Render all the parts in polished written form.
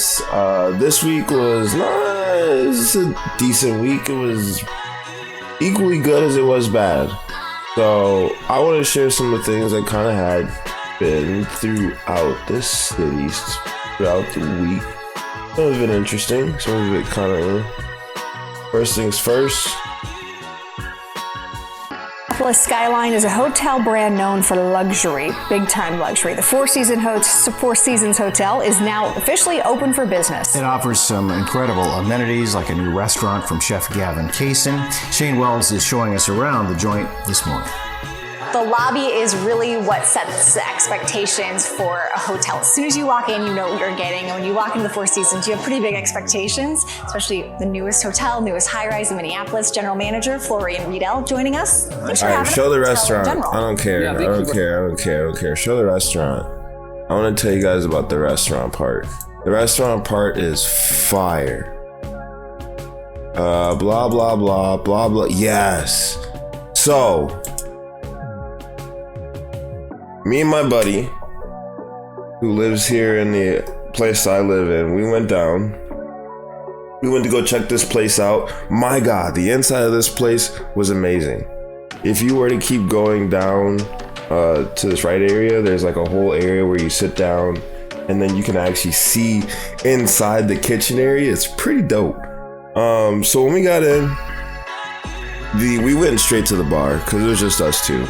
DontBeDarius. This week was it was a decent week. It was equally good as it was bad. So I want to share some of the things that kind of had been throughout the city throughout the week. Some of it interesting, some of it kind of. First things first. Minneapolis Skyline is a hotel brand known for luxury, big-time luxury. The Four Seasons Hotel is now officially open for business. It offers some incredible amenities like a new restaurant from Chef Gavin Kaysen. Shane Wells is showing us around the joint this morning. The lobby is really what sets the expectations for a hotel. As soon as you walk in, you know what you're getting. And when you walk into the Four Seasons, you have pretty big expectations, especially the newest hotel, newest high-rise in Minneapolis. General Manager Florian Riedel joining us. Thanks for having us. Show the restaurant. I don't care. I don't care. Show the restaurant. I want to tell you guys about the restaurant part. The restaurant part is fire. Blah, blah, blah, blah, blah. Yes. So, me and my buddy, who lives here in the place I live in, we went down. We went to go check this place out. My God, the inside of this place was amazing. If you were to keep going down to this right area, there's like a whole area where you sit down and then you can actually see inside the kitchen area. It's pretty dope. So when we got in, we went straight to the bar because it was just us two.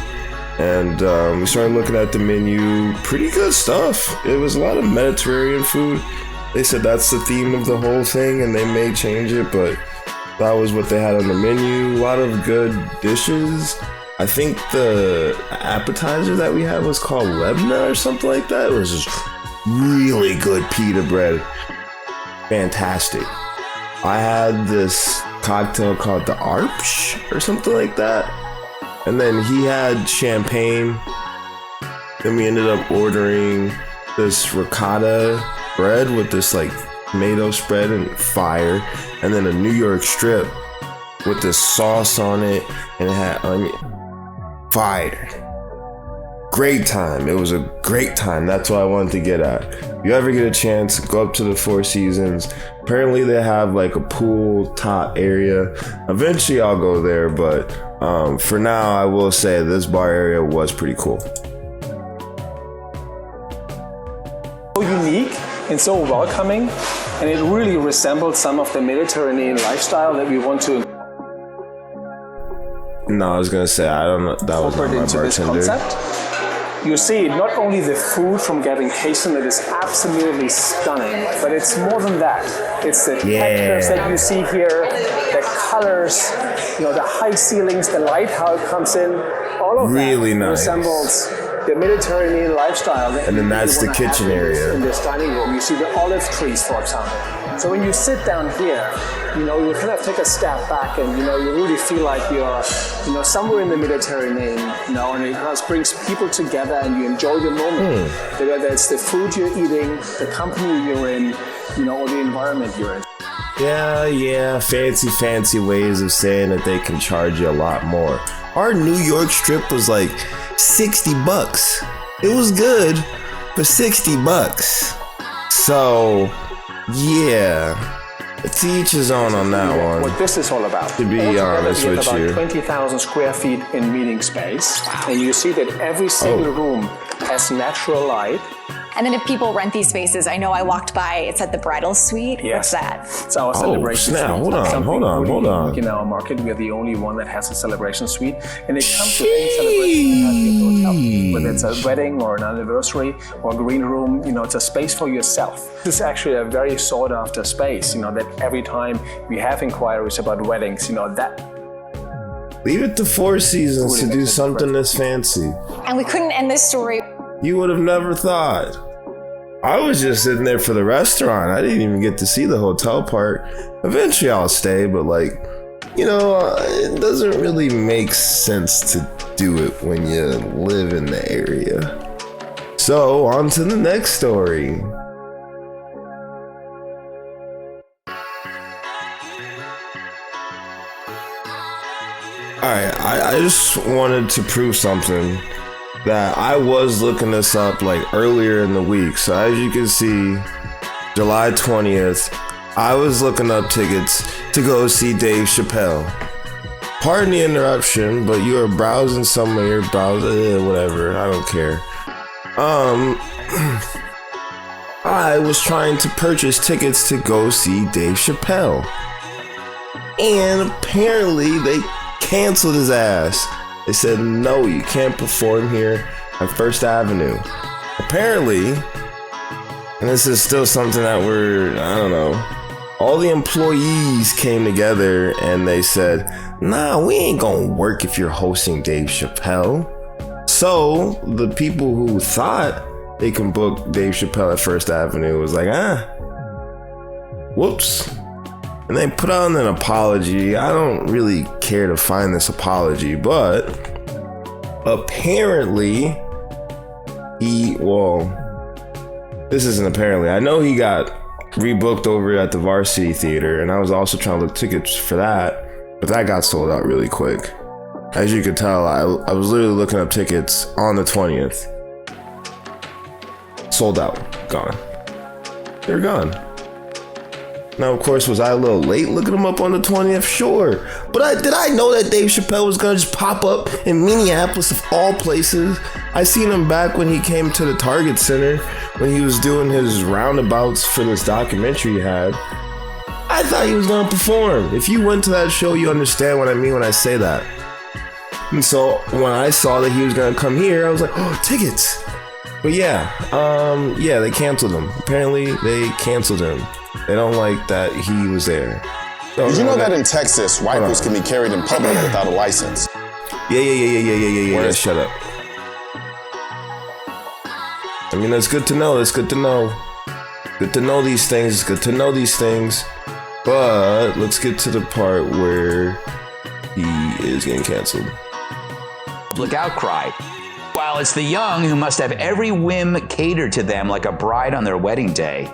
And we started looking at the menu. Pretty good stuff. It was a lot of Mediterranean food. They said that's the theme of the whole thing, and they may change it, but that was what they had on the menu. A lot of good dishes. I think the appetizer that we had was called Lebna or something like that. It was just really good pita bread. Fantastic. I had this cocktail called the Arpsch or something like that. And then he had champagne. Then we ended up ordering this ricotta bread with this like tomato spread and fire. And then a New York strip with this sauce on it. And it had onion. Fire. Great time. It was a great time. That's what I wanted to get at. If you ever get a chance, go up to the Four Seasons. Apparently they have like a pool top area. Eventually I'll go there, but for now I will say this bar area was pretty cool. So unique and so welcoming, and it really resembled some of the Mediterranean lifestyle that we want to No, I was gonna say I don't know. That was not my bartender. You see not only the food from Gavin Kaysen that is absolutely stunning, but it's more than that. It's the textures that you see here, the colors, the high ceilings, the light, how it comes in. All of really that nice. Resembles the Mediterranean lifestyle. And then that's the kitchen area. In this dining room, you see the olive trees, for example. So when you sit down here, you kind of take a step back and, you really feel like you're, somewhere in the Mediterranean, and it kind of brings people together and you enjoy the moment. Whether it's the food you're eating, the company you're in, or the environment you're in. Yeah, fancy ways of saying that they can charge you a lot more. Our New York strip was like $60. It was good, but $60. So, yeah. To each his own on that one. What this is all about. To be honest with you. About 20,000 square feet in meeting space. And you see that every single room has natural light. And then if people rent these spaces, I know I walked by, it's at the bridal suite. Yes. What's that? It's our celebration suite. Hold on. In our market, we're the only one that has a celebration suite. And it comes with any celebration you have in your hotel. Whether it's a wedding or an anniversary or a green room, it's a space for yourself. This is actually a very sought after space, that every time we have inquiries about weddings, that leave it to Four Seasons to do something this fancy. And we couldn't end this story. You would have never thought. I was just sitting there for the restaurant. I didn't even get to see the hotel part. Eventually I'll stay, but it doesn't really make sense to do it when you live in the area. So on to the next story. Alright, I just wanted to prove something that I was looking this up like earlier in the week. So as you can see, July 20th, I was looking up tickets to go see Dave Chappelle. Pardon the interruption, but you are browsing somewhere, you're browsing, whatever, I don't care. I was trying to purchase tickets to go see Dave Chappelle. And apparently they canceled his ass. They said, no, you can't perform here at First Avenue. Apparently, and this is still something that I don't know, all the employees came together and they said, nah, we ain't gonna work if you're hosting Dave Chappelle. So the people who thought they can book Dave Chappelle at First Avenue was like, whoops. And they put out an apology. I don't really care to find this apology, but apparently this isn't apparently. I know he got rebooked over at the Varsity Theater, and I was also trying to look tickets for that, but that got sold out really quick. As you could tell, I was literally looking up tickets on the 20th. Sold out. Gone. They're gone. Now, of course, was I a little late looking them up on the 20th? Sure. But did I know that Dave Chappelle was going to just pop up in Minneapolis of all places? I seen him back when he came to the Target Center, when he was doing his roundabouts for this documentary he had. I thought he was going to perform. If you went to that show, you understand what I mean when I say that. And so when I saw that he was going to come here, I was like, oh, tickets. But yeah, they canceled him. Apparently, they canceled him. They don't like that he was there. Did you know that in Texas, rifles can be carried in public without a license? Yeah. Shut up. I mean, that's good to know. That's good to know. Good to know these things. It's good to know these things. But let's get to the part where he is getting canceled. Public outcry. While it's the young who must have every whim catered to them like a bride on their wedding day.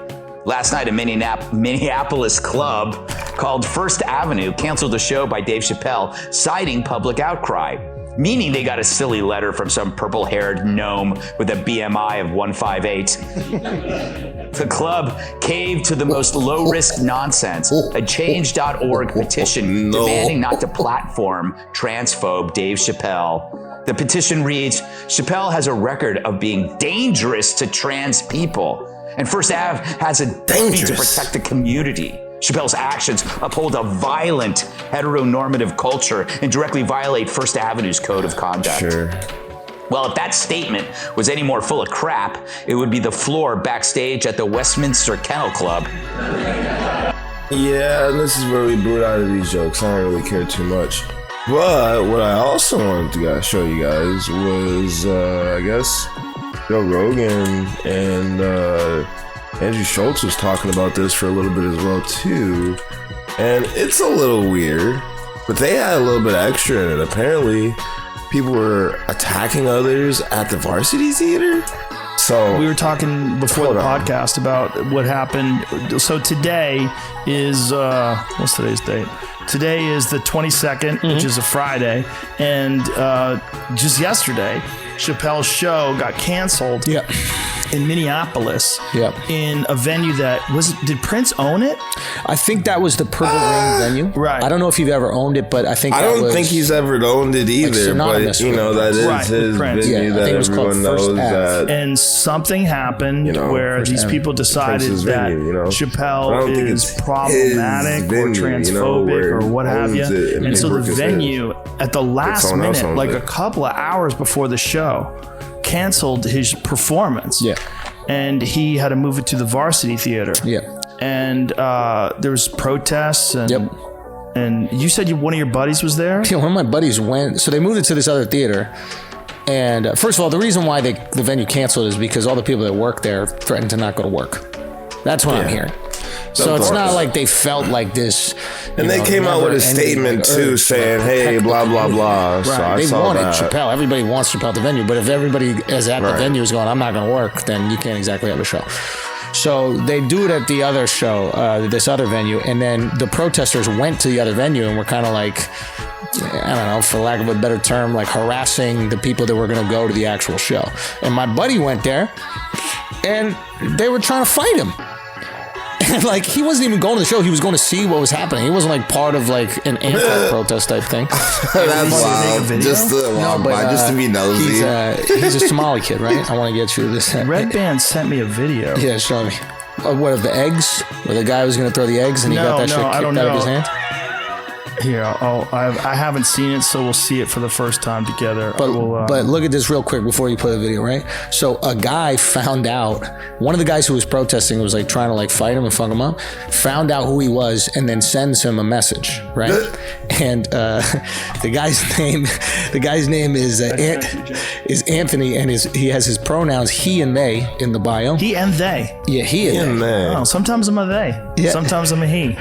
Last night, a Minneapolis club called First Avenue canceled a show by Dave Chappelle, citing public outcry, meaning they got a silly letter from some purple-haired gnome with a BMI of 158. The club caved to the most low-risk nonsense, a Change.org petition demanding not to platform transphobe Dave Chappelle. The petition reads, Chappelle has a record of being dangerous to trans people, and First Ave has a duty to protect the community. Chappelle's actions uphold a violent heteronormative culture and directly violate First Avenue's code of conduct. Sure. Well, if that statement was any more full of crap, it would be the floor backstage at the Westminster Kennel Club. Yeah, and this is where we boot out of these jokes. I don't really care too much. But what I also wanted to show you guys was, I guess, Joe Rogan and Andrew Schultz was talking about this for a little bit as well too, and it's a little weird, but they had a little bit extra in it. Apparently, people were attacking others at the Varsity Theater. So we were talking before the podcast about what happened. So today is what's today's date? Today is the 22nd, which is a Friday, and just yesterday, Chappelle's show got canceled in Minneapolis in a venue that did Prince own it? I think that was the Purple Rain venue. Right. I don't know if you've ever owned it, but I think I don't think he's ever owned it either, but you know, that is his venue that everyone knows that. And something happened where these people decided that Chappelle is problematic or transphobic or what have you. And so the venue at the last minute, like a couple of hours before the show, canceled his performance. And he had to move it to the Varsity Theater. And there was protests and and you said one of your buddies was there? Yeah, one of my buddies went. So they moved it to this other theater. And first of all, the reason why the venue canceled is because all the people that work there threatened to not go to work. That's what I'm hearing. So it's not like they felt like this. And they came out with a statement too saying, hey, blah, blah, blah. So I they wanted that. Chappelle. Everybody wants Chappelle at the venue. But if everybody is at the venue is going, I'm not going to work, then you can't exactly have a show. So they do it at the other show, this other venue. And then the protesters went to the other venue and were kind of like, I don't know, for lack of a better term, like harassing the people that were going to go to the actual show. And my buddy went there and they were trying to fight him. And like, he wasn't even going to the show. He was going to see what was happening. He wasn't like part of like an anti-protest type thing. That's wild. Just to walk by, just to be nosy. He's a Somali kid, right? I want to get you this. Red Band sent me a video. Yeah, show me. What, of the eggs? Where the guy was going to throw the eggs and he got that shit kicked out of his hand? Here, I haven't seen it, so we'll see it for the first time together. But look at this real quick before you play the video, right? So a guy found out, one of the guys who was protesting was like trying to like fight him and fuck him up, found out who he was and then sends him a message, right? And the guy's name is Anthony, and he has his pronouns he and they in the bio. He and they. Yeah, he and they. Oh, sometimes I'm a they. Yeah. Sometimes I'm a he.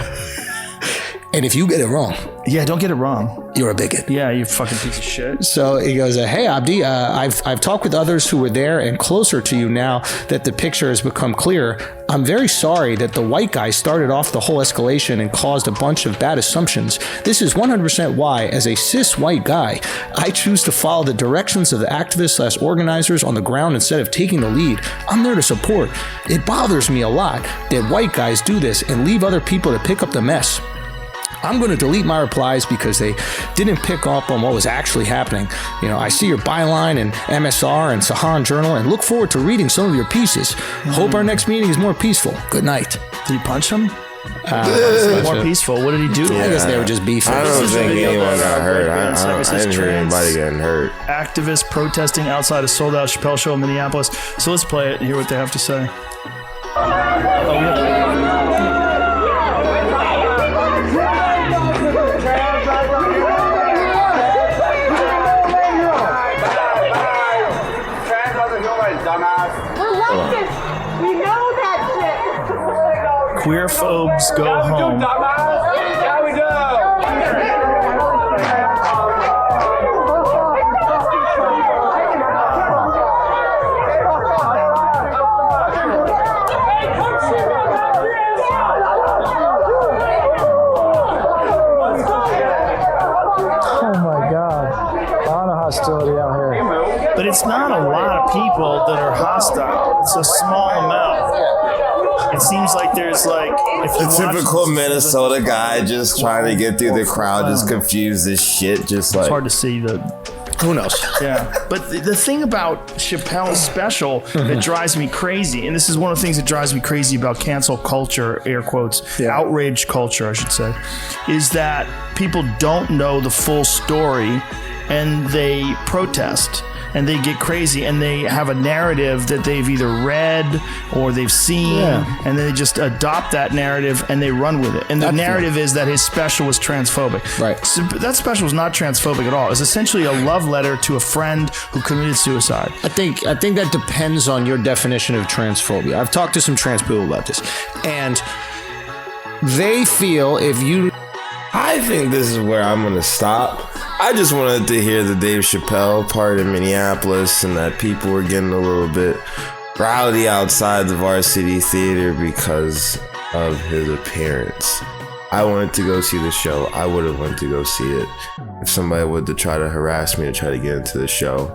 And if you get it wrong, don't get it wrong. You're a bigot. Yeah, you fucking piece of shit. So he goes, "Hey Abdi, I've talked with others who were there and closer to you now that the picture has become clearer. I'm very sorry that the white guy started off the whole escalation and caused a bunch of bad assumptions. This is 100% why, as a cis white guy, I choose to follow the directions of the activists/organizers on the ground instead of taking the lead. I'm there to support. It bothers me a lot that white guys do this and leave other people to pick up the mess. I'm going to delete my replies because they didn't pick up on what was actually happening. You know, I see your byline and MSR and Sahan Journal and look forward to reading some of your pieces. Hope our next meeting is more peaceful. Good night." Did he punch him? More peaceful. What did he do? I guess they were just beefing. I don't think anyone got hurt. I didn't hear anybody getting hurt. Activists protesting outside a sold-out Chappelle show in Minneapolis. So let's play it and hear what they have to say. Queer phobes go home. Yeah, we do. Oh my God. A lot of hostility out here. But it's not a lot of people that are hostile. It's a small amount. It seems like there's like the typical Minnesota guy just trying to get through the crowd, just confused as shit. Just like it's hard to see the. Who knows? Yeah, but the thing about Chappelle's special that drives me crazy, and this is one of the things that drives me crazy about cancel culture, air quotes, outrage culture, I should say, is that people don't know the full story and they protest. And they get crazy and they have a narrative that they've either read or they've seen, and they just adopt that narrative and they run with it. And the narrative is that his special was transphobic. Right. So that special was not transphobic at all. It's essentially a love letter to a friend who committed suicide. I think that depends on your definition of transphobia. I've talked to some trans people about this, and they feel if you... I think this is where I'm going to stop. I just wanted to hear the Dave Chappelle part in Minneapolis and that people were getting a little bit rowdy outside the Varsity Theater because of his appearance. I wanted to go see the show. I would have went to go see it. If somebody would have tried to harass me to try to get into the show,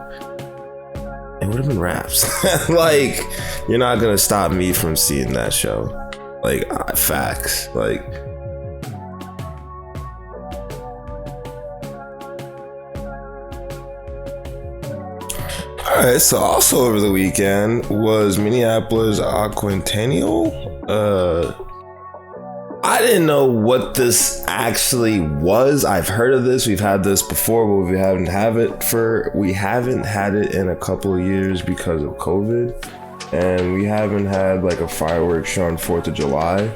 it would have been raps. Like, you're not going to stop me from seeing that show. Like, facts. Like... Alright, so also over the weekend was Minneapolis Aquatennial. I didn't know what this actually was. I've heard of this. We've had this before, but we haven't had it in a couple of years because of COVID. And we haven't had like a fireworks show on 4th of July.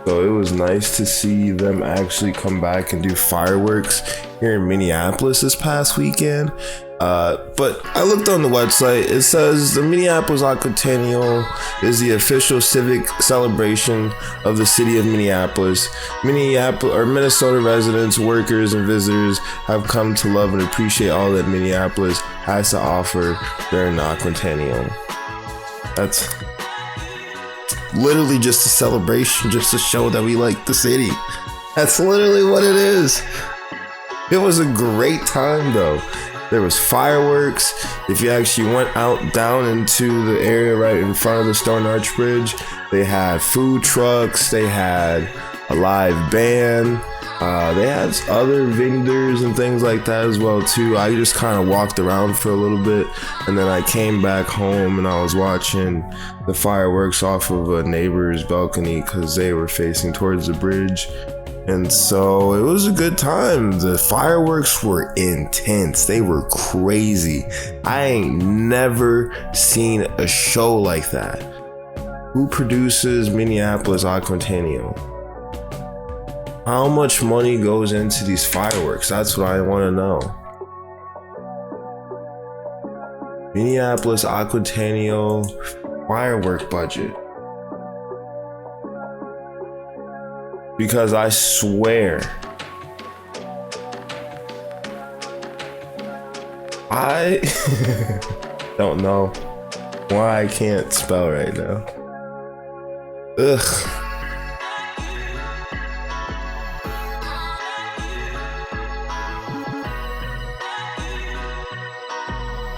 So it was nice to see them actually come back and do fireworks here in Minneapolis this past weekend. But I looked on the website. It says the Minneapolis Aquatennial is the official civic celebration of the city of Minneapolis. Minnesota residents, workers, and visitors have come to love and appreciate all that Minneapolis has to offer during the Aquatennial. That's literally just a celebration, just to show that we like the city. That's literally what it is. It was a great time though. There was fireworks. If you actually went out down into the area right in front of the Stone Arch Bridge, they had food trucks, they had a live band, they had other vendors and things like that as well too. I just kind of walked around for a little bit, and then I came back home and I was watching the fireworks off of a neighbor's balcony because they were facing towards the bridge. And so it was a good time. The fireworks were intense. They were crazy. I ain't never seen a show like that. Who produces Minneapolis Aquatennial? How much money goes into these fireworks? That's what I want to know. Minneapolis Aquatennial firework budget. Because I swear, I don't know why I can't spell right now. Ugh.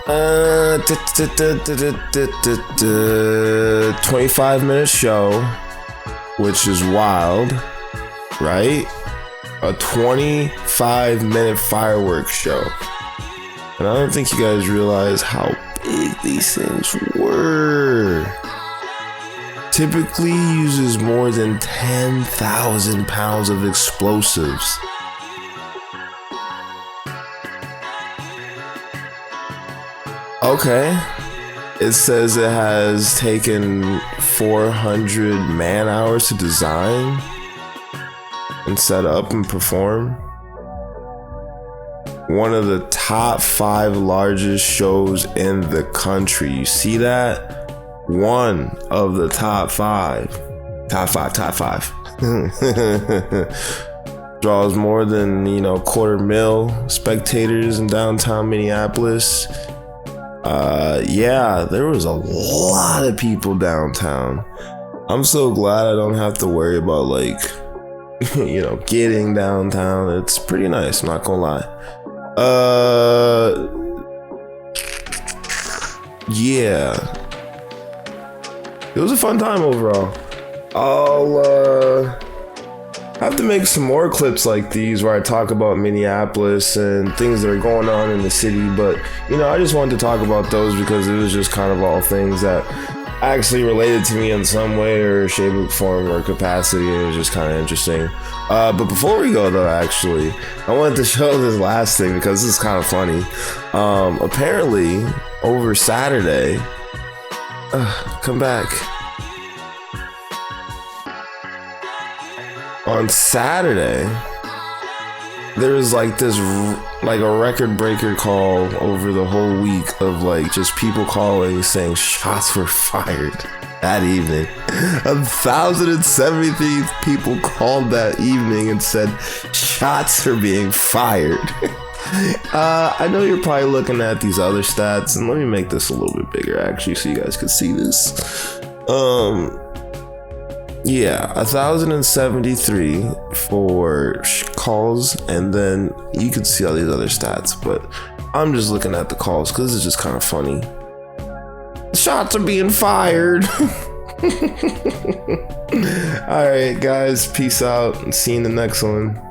Uh, 25-minute show, which is wild, right? A 25-minute fireworks show. And I don't think you guys realize how big these things were. Typically uses more than 10,000 pounds of explosives. Okay. It says it has taken 400 man hours to design and set up and perform. One of the top 5 largest shows in the country. You see that? One of the top 5. Top 5. Draws more than, 250,000 spectators in downtown Minneapolis. Yeah, there was a lot of people downtown. I'm so glad I don't have to worry about getting downtown. It's pretty nice, I'm not gonna lie. Yeah. It was a fun time overall. I'll have to make some more clips like these where I talk about Minneapolis and things that are going on in the city, but I just wanted to talk about those because it was just kind of all things that actually related to me in some way or shape, form, or capacity. It was just kind of interesting. But before we go though, actually, I wanted to show this last thing because this is kind of funny. Apparently over Saturday, come back. On Saturday, there was a record breaker call over the whole week of just people calling saying shots were fired that evening. 1,073 people called that evening and said shots are being fired. I know you're probably looking at these other stats, and let me make this a little bit bigger actually so you guys can see this. Yeah, 1,073 for calls, and then you can see all these other stats, but I'm just looking at the calls because it's just kind of funny. Shots are being fired. All right, guys, peace out and see you in the next one.